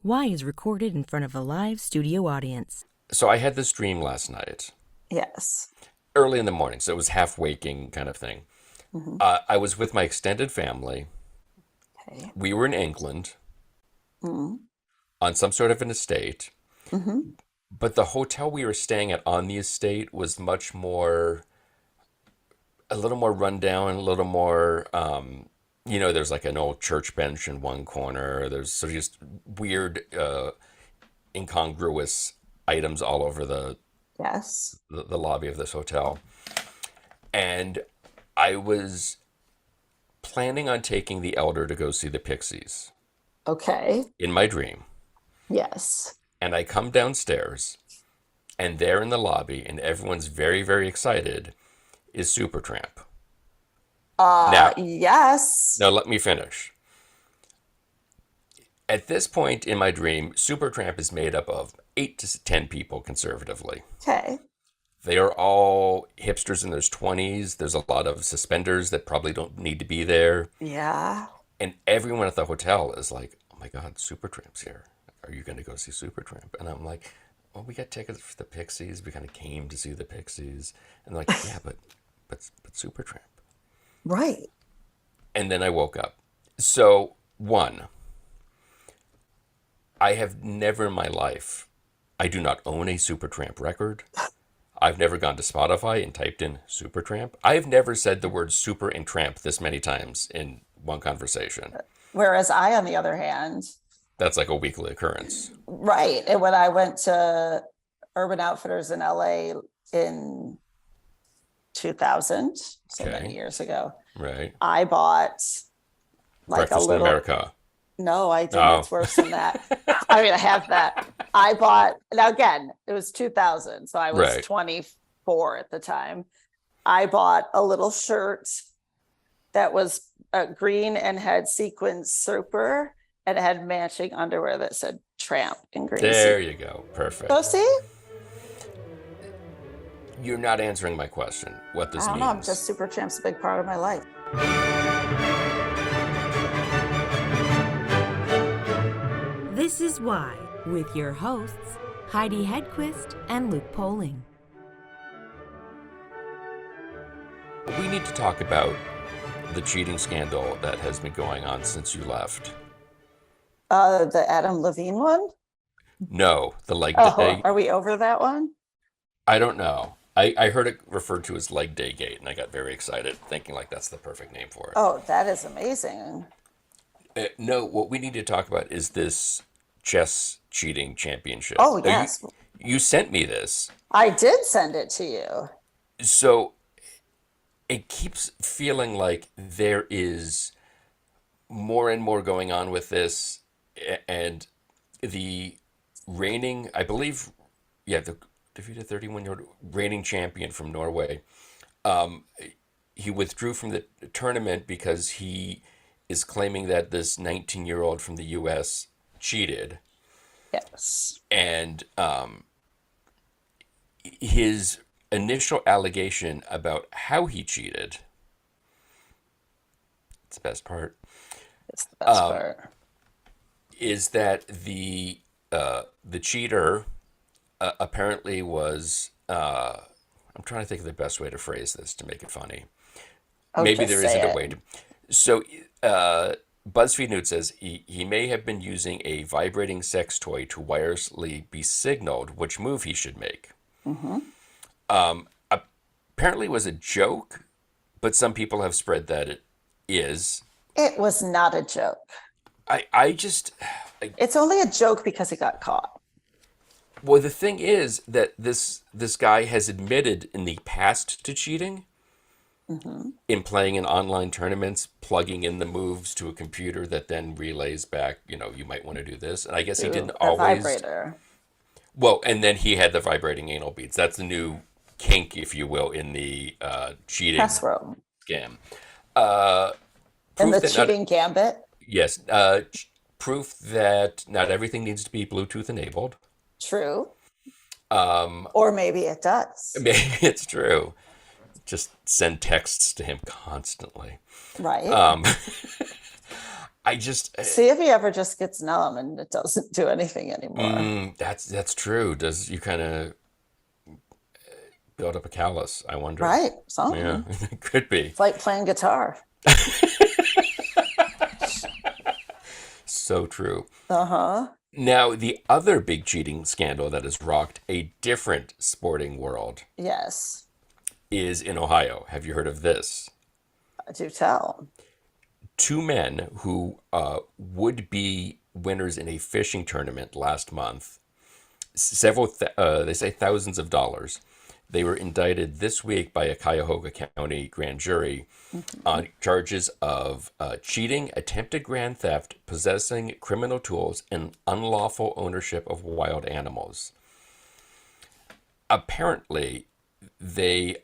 Y is recorded in front of a live studio audience. So I had this dream last night, Yes. early in the morning, so it was half waking kind of thing. Hmm. I was with my extended family. Okay. We were in England Hmm. on some sort of an estate, Hmm. but the hotel we were staying at on the estate was a little more rundown, a little more, there's like an old church bench in one corner. There's sort of just weird, incongruous items all over Yes. the lobby of this hotel. And I was planning on taking the elder to go see the Pixies Okay. in my dream. Yes. And I come downstairs, and there in the lobby, and everyone's very, very excited, is Supertramp. Now, Yes. now let me finish. At this point in my dream, Supertramp is made up of 8 to 10 people conservatively. Okay. They are all hipsters in their 20s. There's a lot of suspenders that probably don't need to be there. Yeah. And everyone at the hotel is like, oh my God, Supertramp's here. Are you going to go see Supertramp? And I'm like, well, we got tickets for the Pixies. We kind of came to see the Pixies. And they're like, yeah, but Supertramp. Right. And then I woke up. So, one, I have never in my life, I do not own a Supertramp record. I've never gone to Spotify and typed in Supertramp. I've never said the word super and tramp this many times in one conversation. Whereas I, on the other hand, That's like a weekly occurrence. right. And when I went to Urban Outfitters in LA in 2000, so Okay. many years ago, Right. I bought like a Breakfast in little, America. no, I didn't. Oh. It's worse than that. I mean, I have that. I bought, now again, it was 2000. So I was Right. 24 at the time. I bought a little shirt that was green and had sequins super, and it had matching underwear that said tramp in green. There you go. Perfect. So see, You're not answering my question. What this I don't means. know. I'm just Supertramp's a big part of my life. This is Why, with your hosts, Heidi Hedquist and Luke Poling. We need to talk about the cheating scandal that has been going on since you left. The Adam Levine one. No, the leg Oh, day. are we over that one? I don't know. I heard it referred to as leg day gate, and I got very excited, thinking like that's the perfect name for it. Oh, that is amazing. No, what we need to talk about is this chess cheating championship. Oh, Now, yes. you sent me this. I did send it to you. So it keeps feeling like there is more and more going on with this, and the reigning, I believe, yeah, the defeated 31-year-old reigning champion from Norway. Um, he withdrew from the tournament because he is claiming that this 19-year-old from the U.S. cheated, Yes. and his initial allegation about how he cheated, it's the best part, It's the best part. is that the cheater apparently was I'm trying to think of the best way to phrase this to make it funny. Oh, Maybe just there say isn't a it. way to. So BuzzFeed News says he may have been using a vibrating sex toy to wirelessly be signaled which move he should make. Hmm. Apparently it was a joke, but some people have spread that it is. It was not a joke. I just It's only a joke because he got caught. well, the thing is that this guy has admitted in the past to cheating Hmm. in playing in online tournaments, plugging in the moves to a computer that then relays back, you might want to do this. And I guess he Through didn't a always. vibrator. Well, and then he had the vibrating anal beads. That's the new kink, if you will, in the cheating Press room. scam. Uh, And proof the that not, cheating gambit. yes, proof that not everything needs to be Bluetooth enabled. True. Um, Or maybe it does. maybe it's true. Just send texts to him constantly. Right. Um, I just See if he ever just gets numb and it doesn't do anything anymore. that's true. Does you kind of build up a callus? I wonder. Right, Yeah, something. it could be. It's like playing guitar. So true. Uh-huh. Now, the other big cheating scandal that has rocked a different sporting world Yes, is in Ohio. Have you heard of this? do tell. Two men who would be winners in a fishing tournament last month, they say thousands of dollars. They were indicted this week by a Cuyahoga County grand jury Mhm. on charges of cheating, attempted grand theft, possessing criminal tools, and unlawful ownership of wild animals. Apparently, they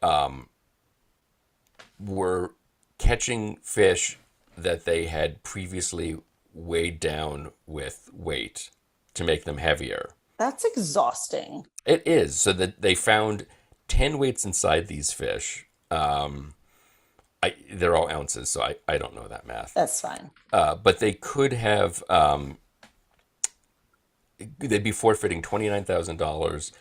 were catching fish that they had previously weighed down with weight to make them heavier. That's exhausting. It is. So that they found 10 weights inside these fish. They're all ounces, so I don't know that math. That's fine. But they could have, they'd be forfeiting $29,000.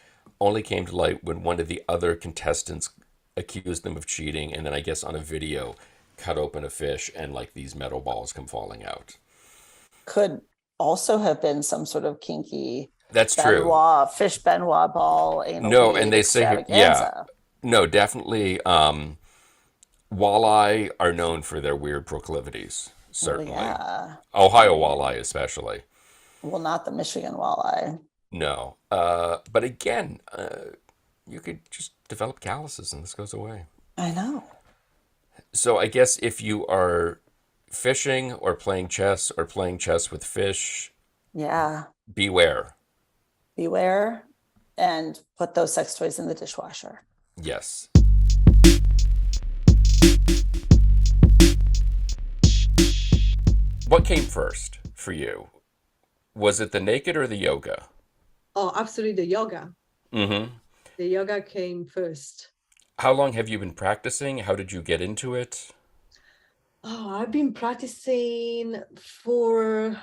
Only came to light when one of the other contestants accused them of cheating, and then I guess on a video cut open a fish and like these metal balls come falling out. Could also have been some sort of kinky That's true. Fish Benoit ball, anal No, and bead they say here, yeah, extravaganza. no, definitely. Walleye are known for their weird proclivities, Well, certainly. yeah. Ohio walleye, especially. Well, not the Michigan walleye. No. But again, you could just develop calluses and this goes away. I know. So I guess if you are fishing or playing chess with fish, Yeah. beware. Beware and put those sex toys in the dishwasher. Yes. What came first for you? Was it the naked or the yoga? Oh, absolutely, the yoga. Mm-hmm. The yoga came first. How long have you been practicing? How did you get into it? Oh, I've been practicing for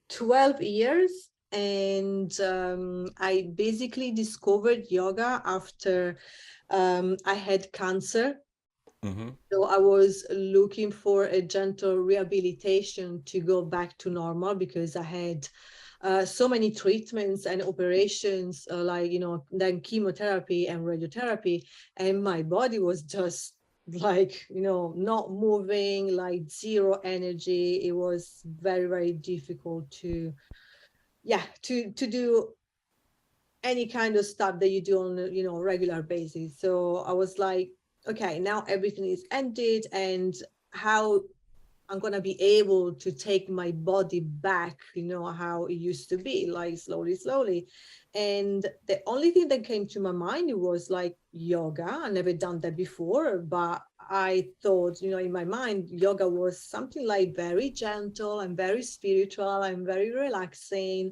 12 years, and I basically discovered yoga after I had cancer. Mm-hmm. So I was looking for a gentle rehabilitation to go back to normal because I had so many treatments and operations, then chemotherapy and radiotherapy, and my body was just like, not moving, like zero energy. It was very, very difficult to do any kind of stuff that you do on a regular basis. So I was like, okay, now everything is ended, and how I'm gonna be able to take my body back, how it used to be, like slowly. And the only thing that came to my mind was like yoga. I never done that before, but I thought, in my mind, yoga was something like very gentle and very spiritual and very relaxing.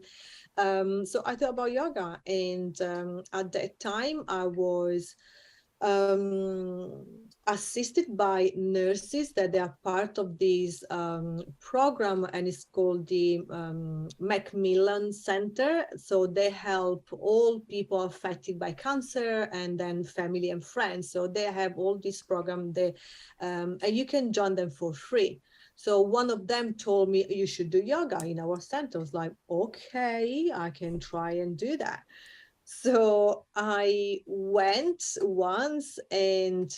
So I thought about yoga, and at that time I was assisted by nurses that they are part of this program, and it's called the Macmillan Center. So they help all people affected by cancer and then family and friends. So they have all this program there, and you can join them for free. So one of them told me, you should do yoga in our center. I was like, okay, I can try and do that. So I went once, and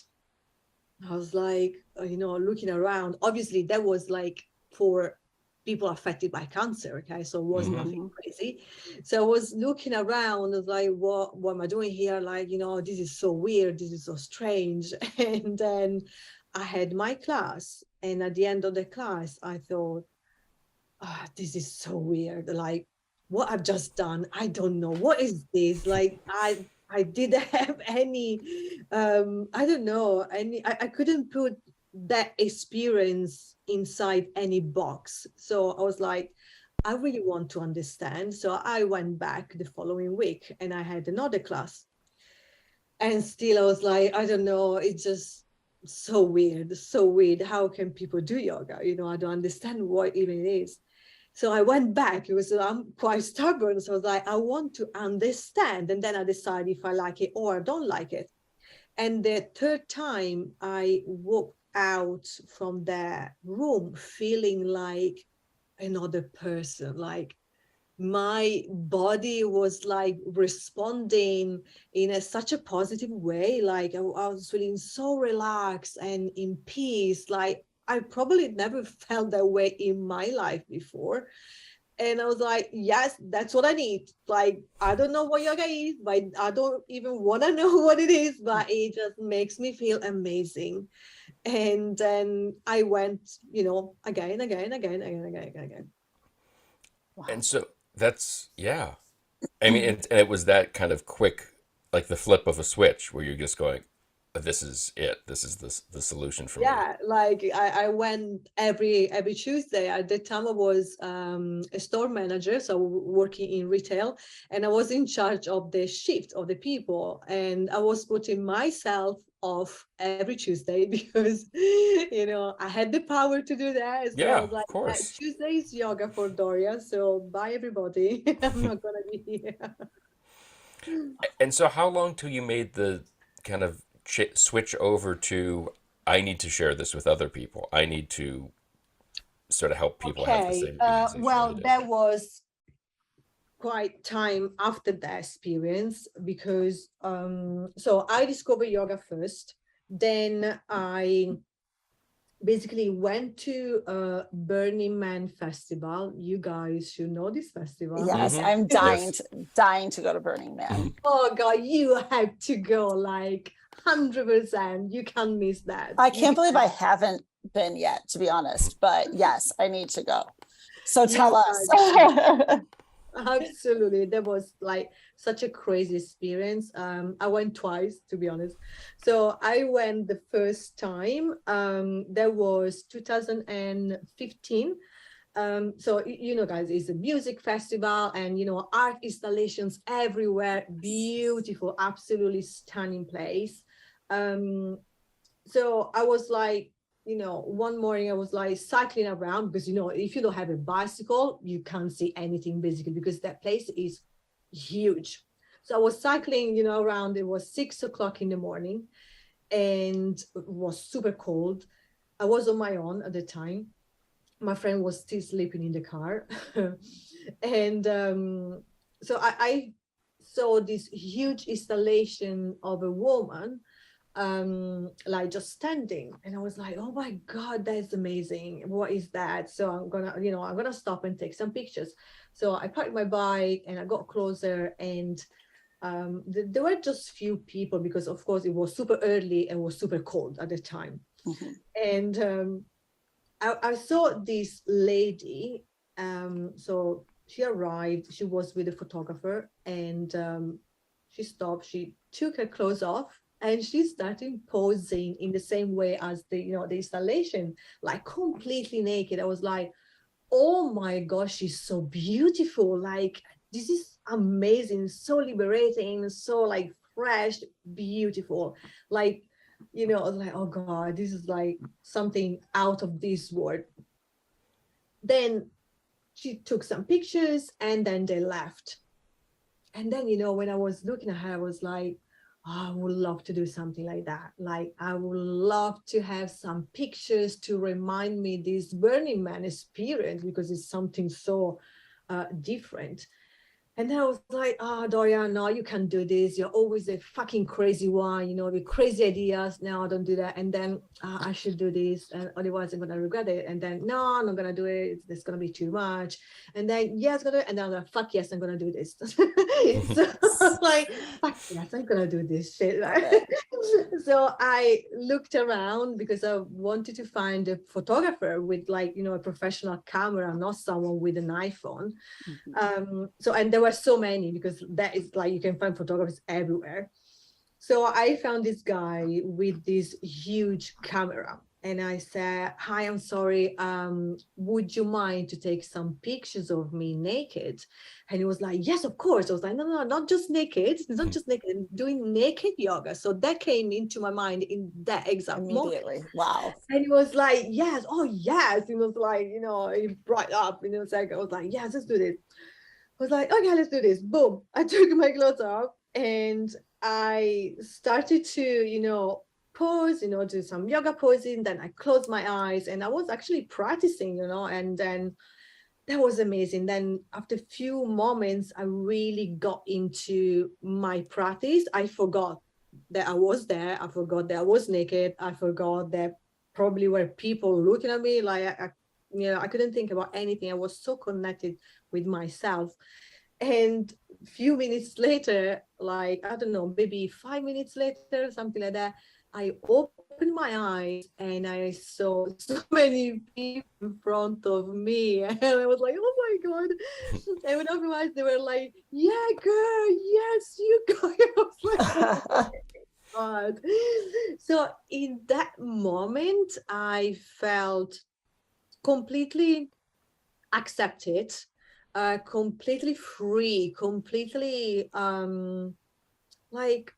I was like, looking around. Obviously, that was like for people affected by cancer. Okay, so it was Mhm. nothing crazy. So I was looking around. I was like, what am I doing here? Like, this is so weird. This is so strange. And then I had my class, and at the end of the class, I thought, this is so weird. Like, what I've just done, I don't know. What is this? Like, I didn't have any, I don't know, I couldn't put that experience inside any box. So I was like, I really want to understand. So I went back the following week and I had another class. And still I was like, I don't know, it just so weird, so weird. How can people do yoga? You know, I don't understand what even it is. So I went back. It was, I'm quite stubborn. So I was like, I want to understand. And then I decide if I like it or I don't like it. And the third time I walked out from the room feeling like another person, like my body was like responding in such a positive way. Like I was feeling so relaxed and in peace. Like I probably never felt that way in my life before. And I was like, yes, that's what I need. Like, I don't know what yoga is, but I don't even want to know what it is, but it just makes me feel amazing. And then I went, you know, again. And so that's, yeah. I mean, and it was that kind of quick, like the flip of a switch where you're just going, this is it. This is the solution for me. Yeah, like I went every Tuesday. At the time I was a store manager, so working in retail, and I was in charge of the shift of the people, and I was putting myself off every Tuesday because you know I had the power to do that. So I Yeah, was of like, course. Tuesday is yoga for Doria, so bye everybody. I'm not gonna be here. And so how long till you made the kind of switch over to, I need to share this with other people. I need to sort of help people have the Okay, same realization that well, you did. that was quite time after that experience because so I discovered yoga first, then I basically went to Burning Man festival. You guys should know this festival. Yes, Mm-hmm. I'm Yes. dying to go to Burning Man. Oh god, you have to go, like 100%. You can't miss that. I can't believe I haven't been yet, to be honest, but yes, I need to go. So tell us. Absolutely, that was like such a crazy experience. I went twice, to be honest. So I went the first time, that was 2015. So you know, guys, it's a music festival, and you know, art installations everywhere, beautiful, absolutely stunning place. So I was like, you know, one morning I was like cycling around because, you know, if you don't have a bicycle, you can't see anything basically because that place is huge. So I was cycling, you know, around. It was 6 o'clock in the morning and it was super cold. I was on my own at the time. My friend was still sleeping in the car. And so I saw this huge installation of a woman like just standing, and I was like, oh my god, that's amazing, what is that? So I'm gonna stop and take some pictures. So I parked my bike and I got closer, and there were just few people because of course it was super early and was super cold at the time. Mhm. And I saw this lady, so she arrived, she was with a photographer, and she stopped, she took her clothes off, and she started posing in the same way as the, you know, the installation, like completely naked. I was like, oh my gosh, she's so beautiful. Like, this is amazing, so liberating, so like fresh, beautiful. Like, you know, I was like, oh God, this is like something out of this world. Then she took some pictures and then they left. And then, you know, when I was looking at her, I was like, oh, I would love to do something like that. Like, I would love to have some pictures to remind me this Burning Man experience because it's something so different. And then I was like, oh, Doria, no, you can't do this. You're always a fucking crazy one, you know, with crazy ideas. No, don't do that. And then I should do this, and otherwise I'm going to regret it. And then, no, I'm not going to do it. It's going to be too much. And then, yes, I'm going to do it. And then I'm like, fuck yes, I'm going to do this. So I was like, fuck yes, I'm going to do this shit. So I looked around because I wanted to find a photographer with, like, you know, a professional camera, not someone with an iPhone. So, and there were so many because that is like, you can find photographers everywhere. So I found this guy with this huge camera, and I said, "Hi, I'm sorry. Would you mind to take some pictures of me naked?" And he was like, "Yes, of course." I was like, "No, no, not just naked. It's not just naked. Doing naked yoga." So that came into my mind in that exact moment. Immediately. Wow. And he was like, "Yes, oh yes." He was like, he brought up, and it was like, I was like, "Yes, let's do this." I was like, "Okay, let's do this." Boom. I took my clothes off and I started to, pose, do some yoga posing. Then I closed my eyes and I was actually practicing, and then that was amazing. Then after a few moments, I really got into my practice. I forgot that I was there. I forgot that I was naked. I forgot that probably were people looking at me. Like I couldn't think about anything. I was so connected with myself. And a few minutes later, like, I don't know, maybe 5 minutes later, something like that, I opened my eyes and I saw so many people in front of me. And I was like, oh my God. And when I opened my eyes, they were like, "Yeah, girl, yes, you go." I was like, oh my God. So in that moment, I felt completely accepted, completely free, completely like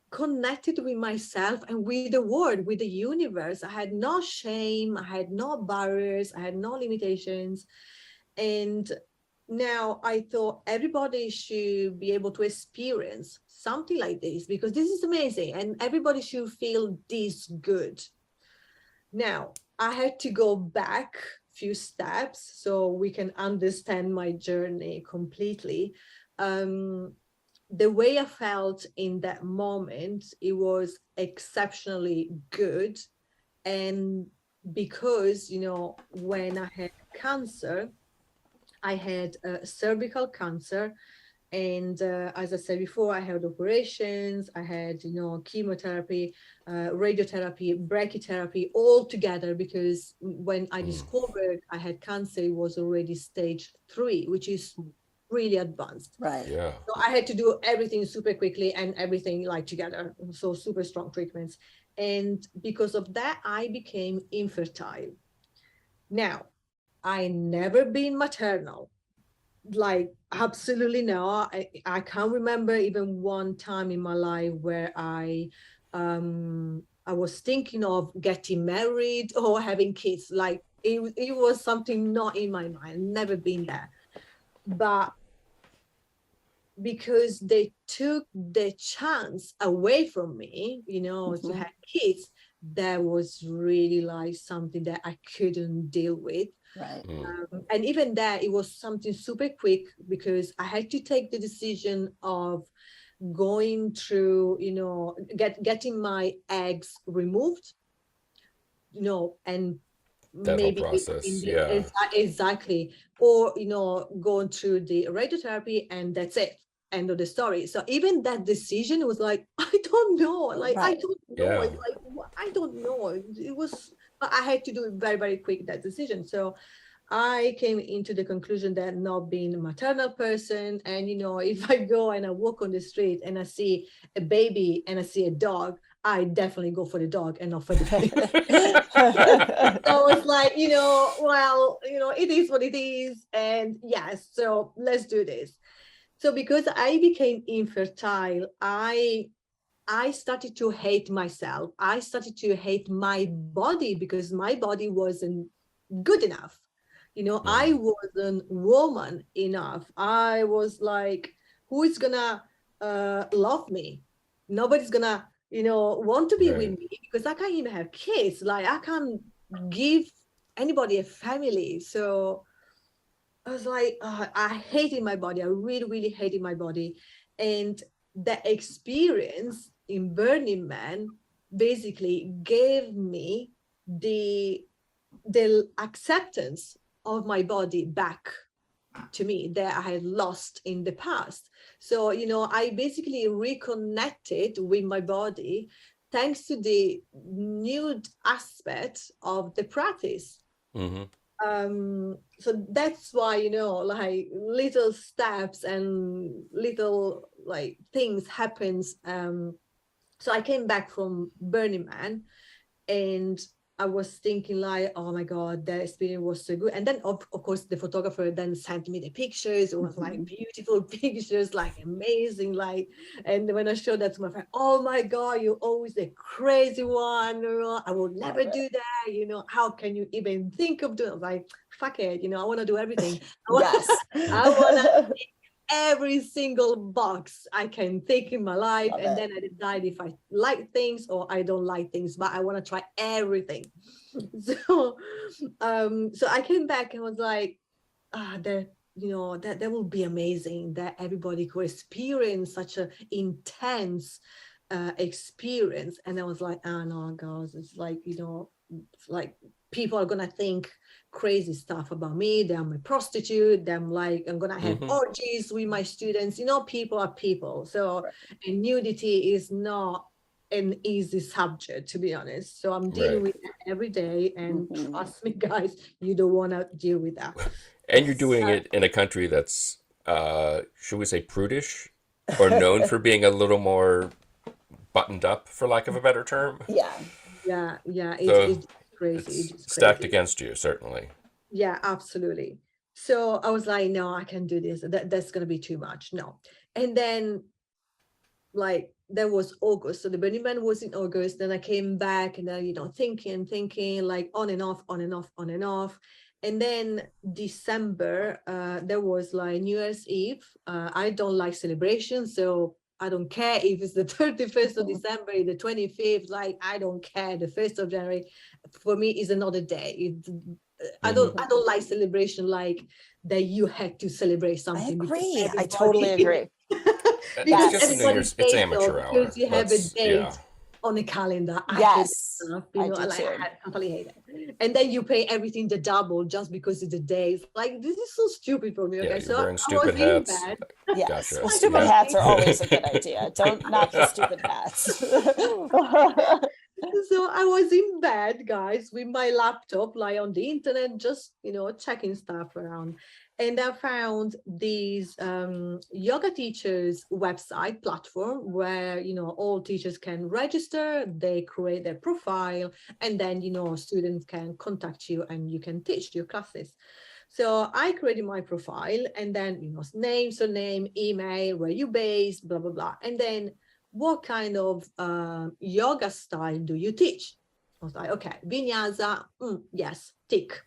connected with myself and with the world, with the universe. I had no shame, I had no barriers, I had no limitations. And now I thought everybody should be able to experience something like this because this is amazing and everybody should feel this good. Now, I had to go back few steps so we can understand my journey completely. The way I felt in that moment, it was exceptionally good. And because, when I had cancer, I had cervical cancer. And as I said before, I had operations, I had, chemotherapy, radiotherapy, brachytherapy, all together, because when I discovered I had cancer, it was already stage 3, which is really advanced. Right. Yeah. So I had to do everything super quickly and everything like together. So super strong treatments. And because of that, I became infertile. Now, I never been maternal, like absolutely no. I can't remember even one time in my life where I was thinking of getting married or having kids. Like it was something not in my mind, never been there. But because they took the chance away from me, to have kids, that was really like something that I couldn't deal with. Right. And even that, it was something super quick because I had to take the decision of going through, getting my eggs removed, and That whole maybe process. Yeah. exactly, or going through the radiotherapy, and that's it, end of the story. So even that decision was like, I don't know, like I Right. don't know, Yeah. it's like I don't know. It was, but I had to do it very, very quick, that decision. So I came into the conclusion that not being a maternal person, and if I go and I walk on the street and I see a baby and I see a dog, I definitely go for the dog and not for the baby. So it's like, well, it is what it is. And yes, so let's do this. So because I became infertile, I started to hate myself. I started to hate my body because my body wasn't good enough. I wasn't woman enough. I was like, who is gonna love me? Nobody's gonna, want to be with Right. me because I can't even have kids. Like I can't give anybody a family. So I was like, I hated my body. I really, really hated my body. And the experience in Burning Man basically gave me the acceptance of my body back to me that I had lost in the past. So, I basically reconnected with my body thanks to the nude aspect of the practice. Mm-hmm. So that's why, like little steps and little like things happens. So I came back from Burning Man, and I was thinking like, oh my God, the experience was so good. And then of course the photographer then sent me the pictures. It was like beautiful pictures, like amazing, like, and when I showed that to my friend, oh my God, you're always the crazy one. I would never do that. How can you even think of doing it? Like, fuck it, I want to do everything. Yes. I want to every single box I can think in my life. Love and it. then I decide if I like things or I don't like things, but I want to try everything. So I came back and was like, that will be amazing, that everybody could experience such an intense experience. And I was like, oh no, guys, it's like, it's like people are gonna think crazy stuff about me. That I'm a prostitute. I'm gonna have orgies with my students. People are people. So, and nudity is not an easy subject, to be honest. So I'm dealing with it every day, and trust me, guys, you don't want to deal with that. And you're doing it in a country that's, should we say, prudish, or known for being a little more buttoned up, for lack of a better term. Yeah. It's crazy. It's stacked against you, certainly. Yeah, absolutely. So I was like, no, I can't do this. That's gonna be too much. No. And then like that was August. So the Burning Man was in August. Then I came back and then, thinking like on and off. And then December, there was like New Year's Eve. I don't like celebrations, so I don't care if it's the 31st of December, the 25th, like I don't care. The 1st of January for me is another day. I don't like celebration like that you had to celebrate something. I agree. I totally agree. Because it's amateur hour. Because you have a date on a calendar. Yes. I totally hate it. And then you pay everything the double just because it's a day. Like, this is so stupid for me. Yeah, okay, you're so wearing stupid hats. Yes. Gotcha. Well, stupid hats are always a good idea. Don't knock the stupid hats. So I was in bed, guys, with my laptop, like on the internet, just, checking stuff around. And I found these yoga teachers website platform where, all teachers can register, they create their profile, and then, students can contact you and you can teach your classes. So I created my profile, and then, name, surname, email, where you based, blah, blah, blah. And then what kind of yoga style do you teach? I was like, okay, vinyasa, yes, tick.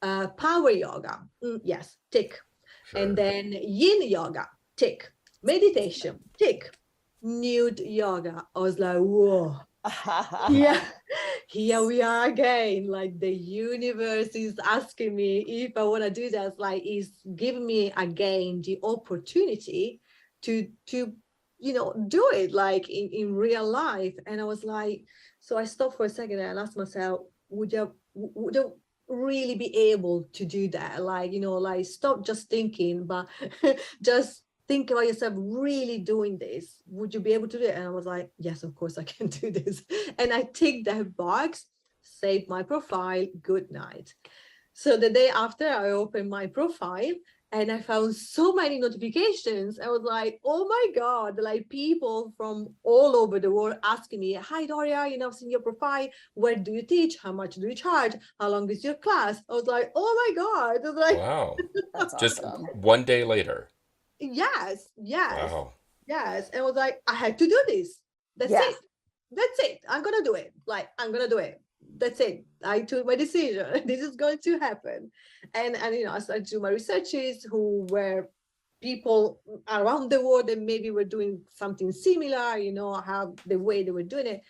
Power yoga, yes, tick. Sure. And then yin yoga, tick. Meditation, tick. Nude yoga. I was like, whoa. Yeah, here we are again. Like the universe is asking me if I want to do that. Like, is giving me again the opportunity to do it like in real life. And I was like, so I stopped for a second and asked myself, would you really be able to do that? Like, like stop just thinking, but just think about yourself really doing this. Would you be able to do it? And I was like, yes, of course I can do this. And I ticked that box, saved my profile, good night. So the day after, I opened my profile and I found so many notifications. I was like, oh my God, like people from all over the world asking me, hi, Doria, I've seen your profile. Where do you teach? How much do you charge? How long is your class? I was like, oh my God. I was like, wow. That's just awesome. One day later. Yes. Wow. Yes. And I was like, I had to do this. That's it. I'm going to do it. Like, I'm going to do it. That's it. I took my decision. This is going to happen. And I started to do my researches who were people around the world that maybe were doing something similar, how the way they were doing it.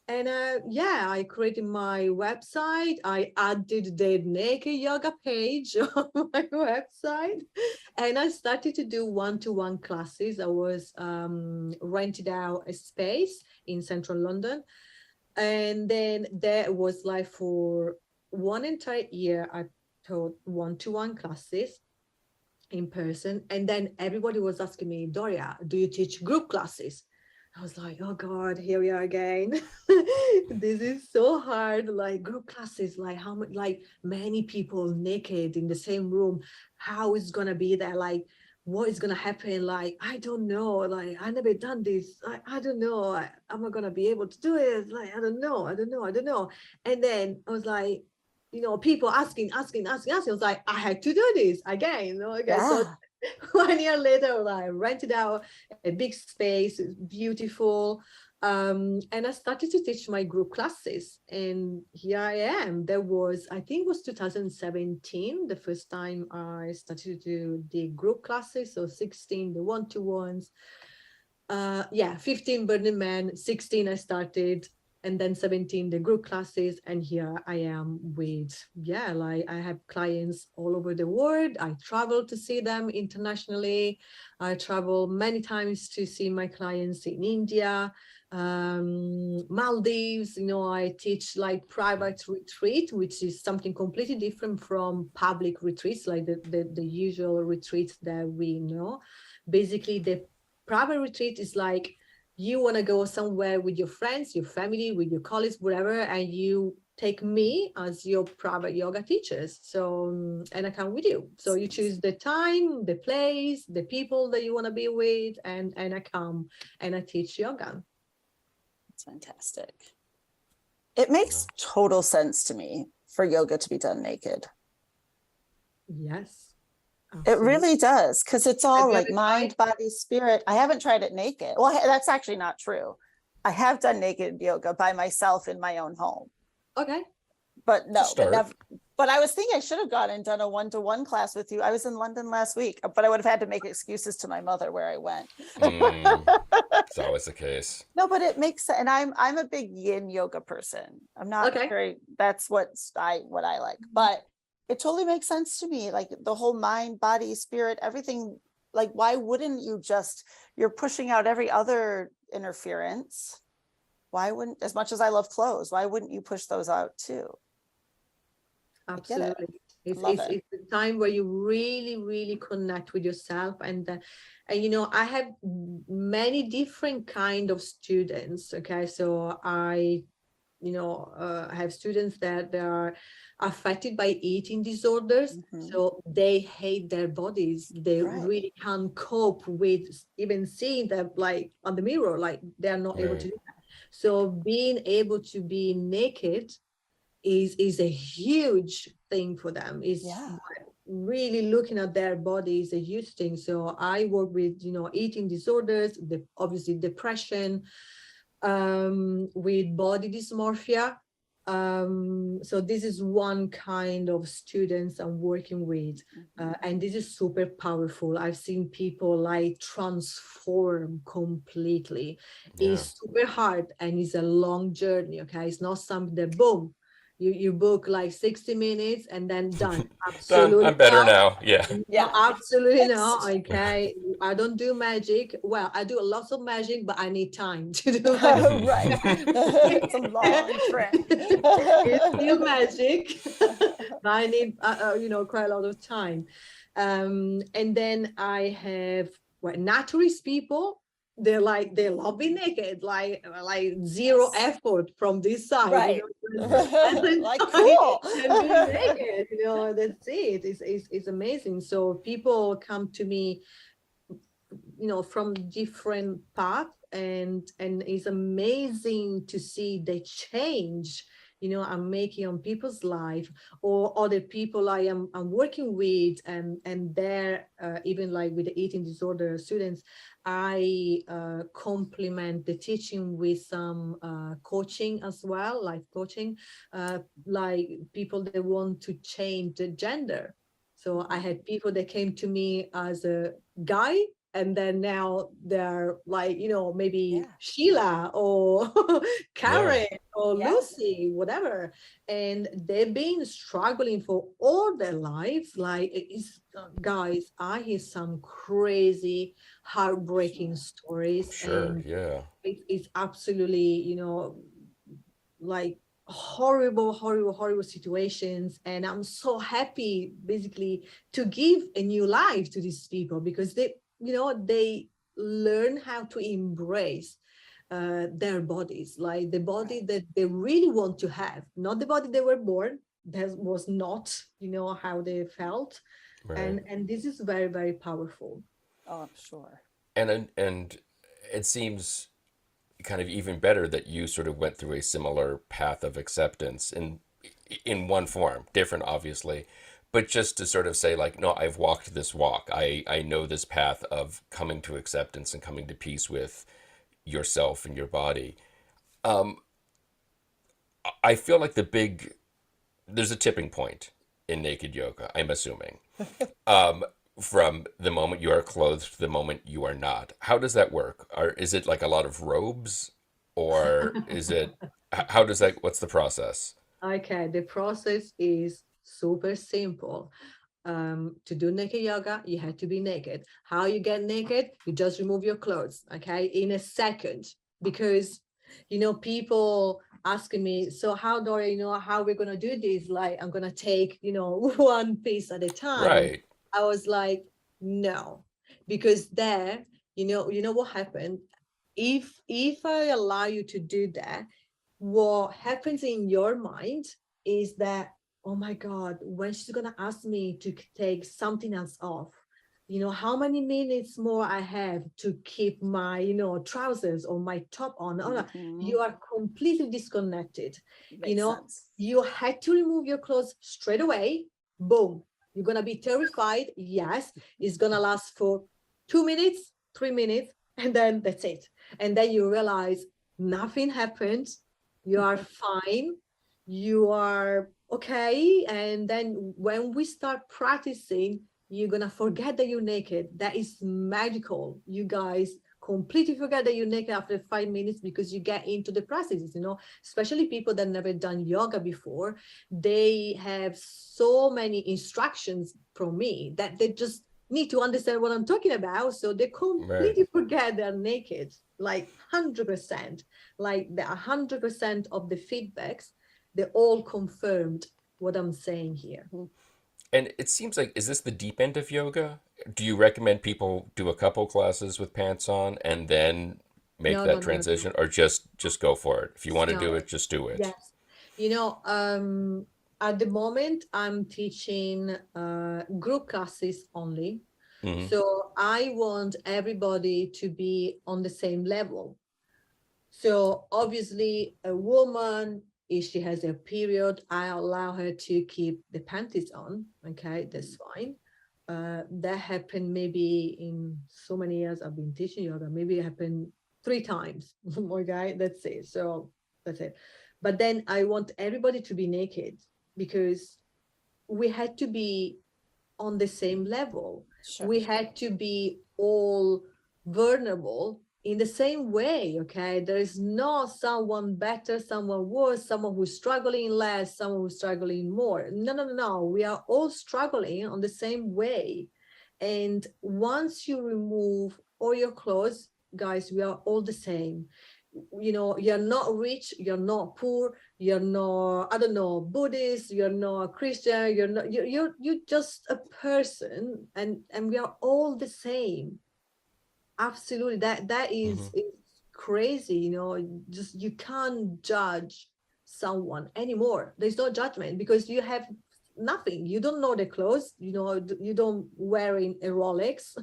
And I created my website. I added the naked yoga page on my website. And I started to do one-to-one classes. I was rented out a space in central London. And then there was like for one entire year, I taught one-to-one classes in person. And then everybody was asking me, Doria, do you teach group classes? I was like, oh God, here we are again. This is so hard. Like group classes, like how much, like many people naked in the same room. How is gonna be there? Like what is gonna happen? Like, I don't know, like I never done this. I don't know. Am I gonna be able to do it? Like, I don't know. And then I was like, people asking. I was like, I had to do this again. Okay. So Yeah. 1 year later, I rented out a big space, it's beautiful. And I started to teach my group classes, and here I am. I think it was 2017, the first time I started to do the group classes. So 16, the one-to-ones, 15 Burning Man, 16 I started, and then 17 the group classes, and here I am with, like I have clients all over the world. I travel to see them internationally. I travel many times to see my clients in India, Maldives. I teach like private retreat, which is something completely different from public retreats, like the usual retreats that we know. Basically, the private retreat is like, you want to go somewhere with your friends, your family, with your colleagues, whatever, and you take me as your private yoga teachers. So, and I come with you. So you choose the time, the place, the people that you want to be with, and I come and I teach yoga. It's fantastic. It makes total sense to me for yoga to be done naked. Yes. It really does, because it's all like mind, tried? body, spirit. I haven't tried it naked. Well, that's actually not true. I have done naked yoga by myself in my own home. Okay. But no, Start. but never. But I was thinking I should have gone and done a one-to-one class with you. I was in London last week, but I would have had to make excuses to my mother where I went. It's always the case. No, but it makes sense. And I'm a big yin yoga person. I'm not very, that's what I like. But it totally makes sense to me. Like the whole mind, body, spirit, everything. Like, why wouldn't you you're pushing out every other interference. Why wouldn't, as much as I love clothes, why wouldn't you push those out too? Absolutely. It's a time where you really, really connect with yourself. And I have many different kind of students. Okay. So I have students that are affected by eating disorders. So they hate their bodies. They really can't cope with even seeing them like on the mirror, like they're not able to do that. So being able to be naked is a huge thing for them. Is really looking at their body is a huge thing. So I work with eating disorders, obviously depression, with body dysmorphia. So this is one kind of students I'm working with, and this is super powerful. I've seen people like transform completely. It's super hard and it's a long journey. Okay, it's not something that boom, you book like 60 minutes and then done. Absolutely. I'm better now. Yeah. No, absolutely not. Okay. I don't do magic. Well, I do lots of magic, but I need time to do magic. Right. It's a long trip. It's still magic. But I need quite a lot of time. And then I have naturalist people. They love being naked, like zero effort from this side. Right. Like cool. Naked, that's it. It's amazing. So people come to me, from different paths, and it's amazing to see the change I'm making on people's life, or other people I'm working with, and they're even like with the eating disorder students. I complement the teaching with some coaching as well, life coaching, like people that want to change the gender. So I had people that came to me as a guy, and then now they're like, maybe Sheila or Karen or Lucy, whatever. And they've been struggling for all their lives. Like, guys, I hear some crazy, heartbreaking stories. Sure, It's absolutely, like horrible situations. And I'm so happy, basically, to give a new life to these people, because they learn how to embrace their bodies, like the body that they really want to have, not the body they were born. That was not, how they felt. And this is very, very powerful. Oh, I'm sure. And it seems kind of even better that you sort of went through a similar path of acceptance in one form, different obviously, but just to sort of say like, no, I've walked this walk. I know this path of coming to acceptance and coming to peace with yourself and your body. I feel like there's a tipping point in naked yoga, I'm assuming. From the moment you are clothed to the moment you are not. How does that work? Is it like a lot of robes, or is it, how does that, what's the process? Okay, the process is super simple. To do naked yoga, you have to be naked. How you get naked? You just remove your clothes, okay, in a second. Because, people asking me, so how, Doria, how we're going to do this? Like, I'm going to take, one piece at a time. Right. I was like, no, because there, what happened? If I allow you to do that, what happens in your mind is that, oh my God, when she's gonna ask me to take something else off, how many minutes more I have to keep my, trousers or my top on. Oh, no, you are completely disconnected. Makes sense. You had to remove your clothes straight away. Boom. You're gonna be terrified. Yes, it's gonna last for 2 minutes, 3 minutes, and then that's it. And then you realize nothing happened. You are fine. You are okay. And then when we start practicing, you're gonna forget that you're naked. That is magical. You guys completely forget that you're naked after 5 minutes because you get into the practices, especially people that never done yoga before. They have so many instructions from me that they just need to understand what I'm talking about. So they completely Right. forget they're naked, like 100%. Like the 100% of the feedbacks, they all confirmed what I'm saying here. And it seems like, is this the deep end of yoga? Do you recommend people do a couple classes with pants on and then make No, no, that no, no, no. transition, or just go for it? If you want to do No, it, just do it. yes. At the moment, I'm teaching group classes only. Hmm. So I want everybody to be on the same level. So obviously, a woman, if she has a period, I allow her to keep the panties on. Okay, that's fine. That happened maybe in so many years I've been teaching yoga. Maybe it happened 3 times. Okay, that's it. So that's it. But then I want everybody to be naked because we had to be on the same level. Sure. We had to be all vulnerable in the same way. Okay, there is not someone better, someone worse, someone who's struggling less, someone who's struggling more. No, no, no, no. We are all struggling on the same way. And once you remove all your clothes, guys, we are all the same. You're not rich, you're not poor, you're not, I don't know, Buddhist, you're not Christian, you're not, you're just a person, and we are all the same. Absolutely. That Hmm. is crazy. Just you can't judge someone anymore. There's no judgment because you have nothing. You don't know the clothes, you don't wearing a Rolex.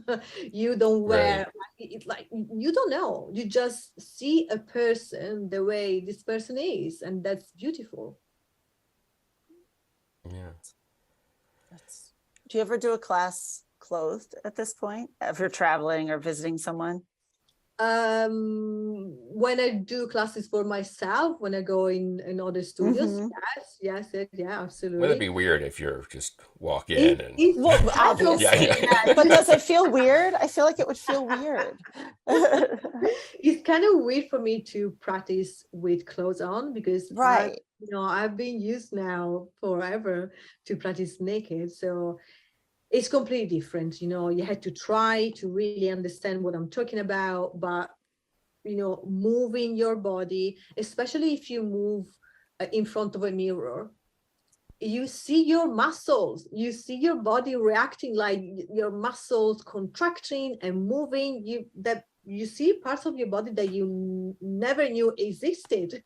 You don't Right. wear, it's like you don't know. You just see a person the way this person is, and that's beautiful. Yeah. Do you ever do a class clothed at this point if you're traveling or visiting someone? When I do classes for myself, when I go in other studios, Mm-hmm. yeah, Well, that'd absolutely. be weird if you're just walk It, in and it Well, happens. yeah, obviously, yeah. but does it feel weird? I feel like it would feel weird. It's kind of weird for me to practice with clothes on because Right. I've been used now forever to practice naked. So it's completely different. You had to try to really understand what I'm talking about, but moving your body, especially if you move in front of a mirror, you see your muscles, you see your body reacting, like your muscles contracting and moving, you see parts of your body that you never knew existed.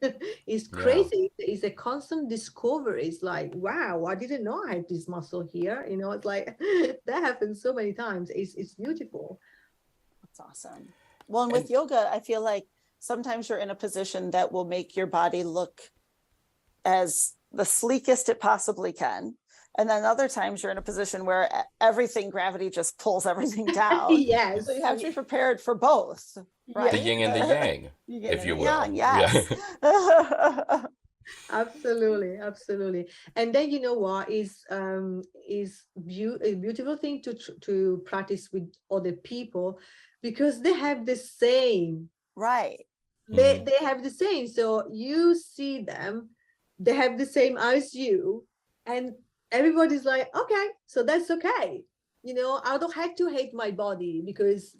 It's Yeah. crazy. It's a constant discovery. It's like, wow, I didn't know I had this muscle here. It's like that happens so many times. It's beautiful. It's awesome. Well, and with yoga, I feel like sometimes you're in a position that will make your body look as the sleekest it possibly can. And then other times you're in a position where everything, gravity just pulls everything down. Yes. So you have to be prepared for both, right? The yin and the yang, if you will. Yang, yes. Yeah. Absolutely, absolutely. And then you know what is a beautiful thing to practice with other people, because they have the same. Right. They have the same. So you see them, they have the same as you, and everybody's like, okay, so that's okay. You know, I don't have to hate my body because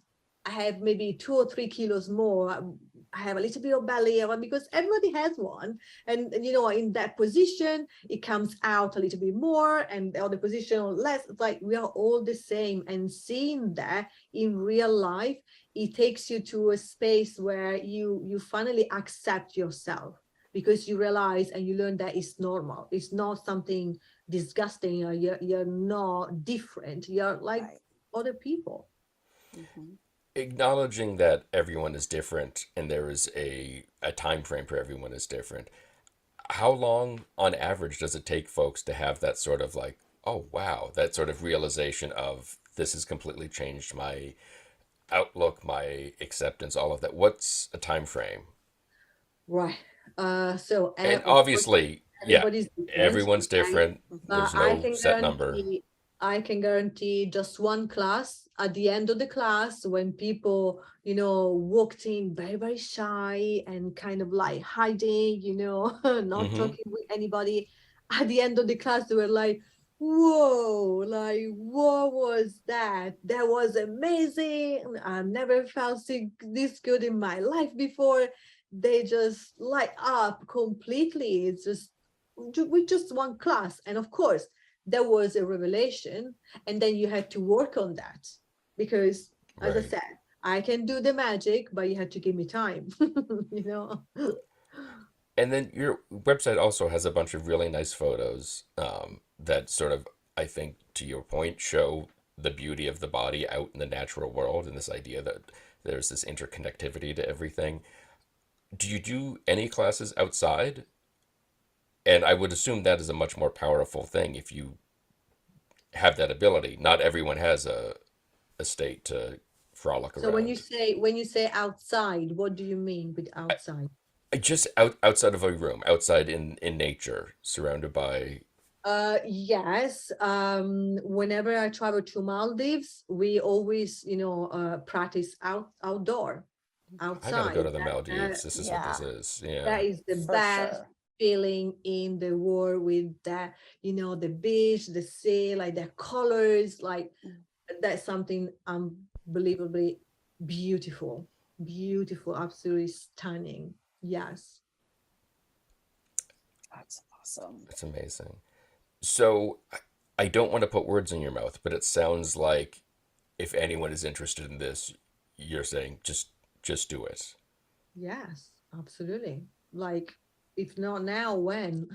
I have maybe 2 or 3 kilos more. I have a little bit of belly, because everybody has one. And you know, in that position, it comes out a little bit more, and the other position or less. It's like we are all the same. And seeing that in real life, it takes you to a space where you finally accept yourself, because you realize and you learn that it's normal. It's not something disgusting, or you're not different. You're like other people. Mm-hmm. Acknowledging that everyone is different and there is a time frame for everyone is different. How long on average does it take folks to have that sort of like, oh wow, that sort of realization of this has completely changed my outlook, my acceptance, all of that? What's a time frame? Right. And obviously, everybody's different. everyone's different. There's no set number. I can guarantee just one class. At the end of the class, when people, you know, walked in very, very shy and kind of like hiding, you know, not talking with anybody, at the end of the class, they were like, whoa, like, what was that? That was amazing. I never felt this good in my life before. They just light up completely. It's just with just one class. And of course, there was a revelation, and then you had to work on that, because as I said, I can do the magic, but you have to give me time. You know. And then your website also has a bunch of really nice photos that sort of, I think, to your point, show the beauty of the body out in the natural world, and this idea that there's this interconnectivity to everything. Do you do any classes outside? And I would assume that is a much more powerful thing if you have that ability. Not everyone has a state to frolic around. So when you say outside, what do you mean with outside? Just outside of a room, outside in nature, surrounded by. Yes. Whenever I travel to Maldives, we always, you know, practice outside. I gotta go to the Maldives. This is what this is. Yeah. That is the best feeling in the world, with that, you know, the beach, the sea, like the colors, like that's something unbelievably beautiful, absolutely stunning. Yes. That's awesome. That's amazing. So I don't want to put words in your mouth, but it sounds like if anyone is interested in this, you're saying just do it. Yes, absolutely. Like, if not now, when?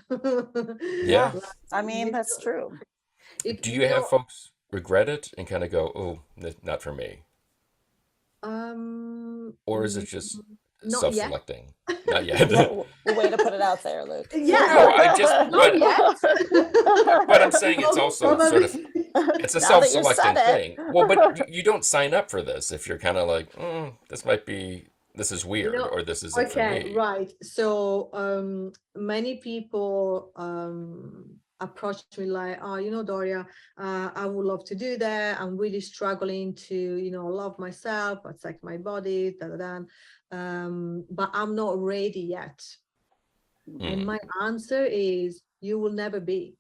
Yeah. I mean, that's true. Do you have folks regret it and kind of go, oh, not for me? Or is it just self-selecting? Not yet. Way to put it out there, Luke. Yeah. No, I just. Not yet. But I'm saying it's also sort of, it's a self-selecting thing. Well, but you don't sign up for this if you're kind of like, this is weird, or this isn't for me. Right. So many people approach me like, oh, you know, Doria, I would love to do that. I'm really struggling to, you know, love myself, accept my body, but I'm not ready yet. And my answer is, you will never be.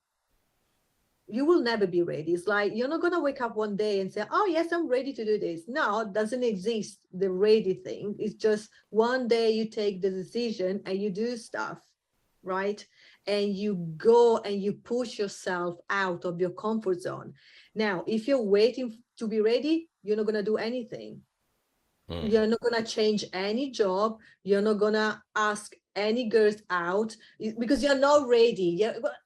You will never be ready. It's like, you're not going to wake up one day and say, oh, yes, I'm ready to do this. No, it doesn't exist, the ready thing. It's just one day you take the decision and you do stuff, right? And you go and you push yourself out of your comfort zone. Now, if you're waiting to be ready, you're not going to do anything. You're not going to change any job. You're not going to ask any girls out, because you're not ready.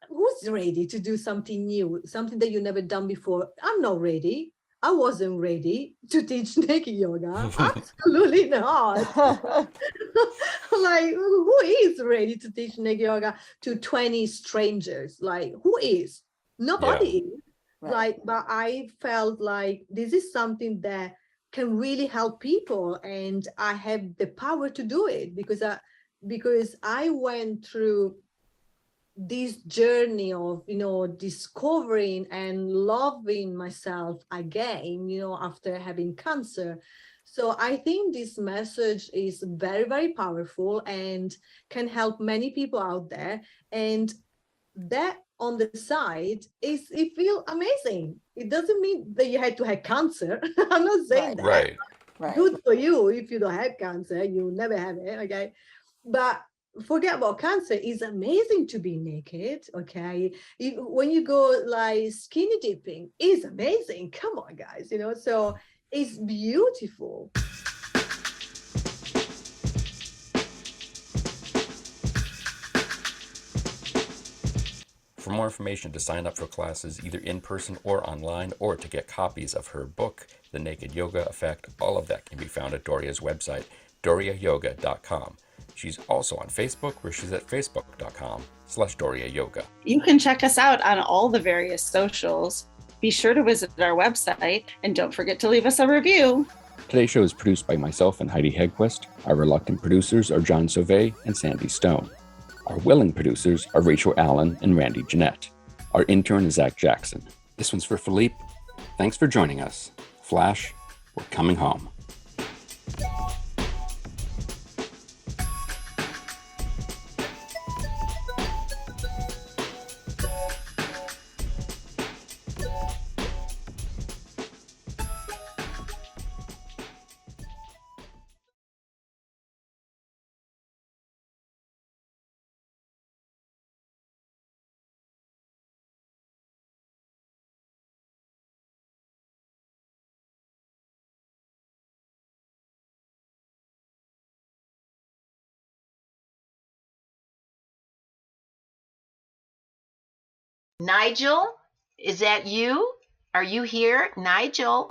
Who's ready to do something new, something that you've never done before? I'm not ready. I wasn't ready to teach naked yoga. Absolutely not. Like, who is ready to teach naked yoga to 20 strangers? Like, who is? Nobody is. Right. Like, but I felt like this is something that can really help people, and I have the power to do it because I went through this journey of discovering and loving myself again after having cancer. So I think this message is very, very powerful and can help many people out there. And that on the side is it feel amazing. It doesn't mean that you had to have cancer. I'm not saying that. Right. Right. Good for you if you don't have cancer, you never have it, okay? But forget about cancer. It's amazing to be naked, okay? When you go like skinny dipping, it's amazing. Come on, guys, so it's beautiful. For more information, to sign up for classes either in person or online, or to get copies of her book, The Naked Yoga Effect, all of that can be found at Doria's website, doriayoga.com. She's also on Facebook, where she's at facebook.com/DoriaYoga. You can check us out on all the various socials. Be sure to visit our website, and don't forget to leave us a review. Today's show is produced by myself and Heidi Hedquist. Our reluctant producers are John Sauvé and Sandy Stone. Our willing producers are Rachel Allen and Randy Jeanette. Our intern is Zach Jackson. This one's for Philippe. Thanks for joining us. Flash, we're coming home. Nigel, is that you? Are you here, Nigel?